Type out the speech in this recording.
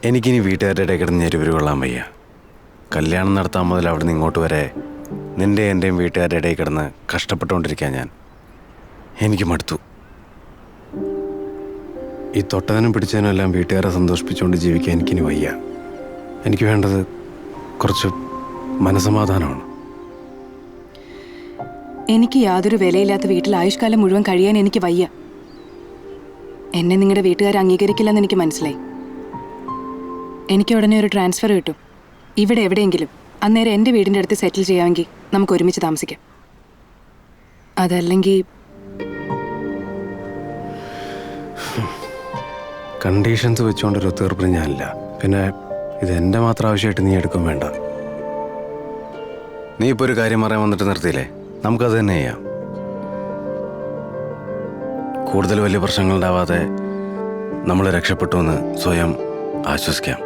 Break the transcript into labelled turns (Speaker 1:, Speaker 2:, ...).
Speaker 1: എനിക്കിനി വീട്ടുകാരുടെ ഇടയിൽ കിടന്ന് ഞെരുവര് കൊള്ളാൻ വയ്യ. കല്യാണം നടത്താൻ മുതൽ അവിടെ നിന്ന് ഇങ്ങോട്ട് വരെ നിൻ്റെ എൻ്റെയും വീട്ടുകാരുടെ ഇടയിൽ കിടന്ന് കഷ്ടപ്പെട്ടുകൊണ്ടിരിക്കാൻ എനിക്ക് മടുത്തു. ഈ തൊട്ടതിനും പിടിച്ചതിനും എല്ലാം വീട്ടുകാരെ സന്തോഷിപ്പിച്ചുകൊണ്ട് ജീവിക്കാൻ എനിക്കിനി വയ്യ. എനിക്ക് വേണ്ടത് കുറച്ച് മനസമാധാനമാണ്.
Speaker 2: എനിക്ക് യാതൊരു വിലയില്ലാത്ത വീട്ടിൽ ആയുഷ്കാലം മുഴുവൻ കഴിയാൻ എനിക്ക് വയ്യ. എന്നെ നിങ്ങളുടെ വീട്ടുകാർ അംഗീകരിക്കില്ലെന്ന് എനിക്ക് മനസ്സിലായി. എനിക്ക് ഉടനെ ഒരു ട്രാൻസ്ഫർ കിട്ടും, ഇവിടെ എവിടെയെങ്കിലും. അന്നേരം എൻ്റെ വീടിൻ്റെ അടുത്ത് സെറ്റിൽ ചെയ്യാമെങ്കിൽ നമുക്ക് ഒരുമിച്ച് താമസിക്കാം. അതല്ലെങ്കിൽ
Speaker 1: കണ്ടീഷൻസ് വെച്ചുകൊണ്ടൊരു തീർപ്പിന് ഞാനില്ല. പിന്നെ ഇത് എൻ്റെ മാത്രം ആവശ്യമായിട്ട് നീ എടുക്കും വേണ്ട. നീ ഇപ്പോൾ ഒരു കാര്യം പറയാൻ വന്നിട്ട് നിർത്തിയില്ലേ, നമുക്കത് തന്നെ ചെയ്യാം. കൂടുതൽ വലിയ പ്രശ്നങ്ങളുണ്ടാവാതെ നമ്മൾ രക്ഷപ്പെട്ടു എന്ന് സ്വയം ആശ്വസിക്കാം.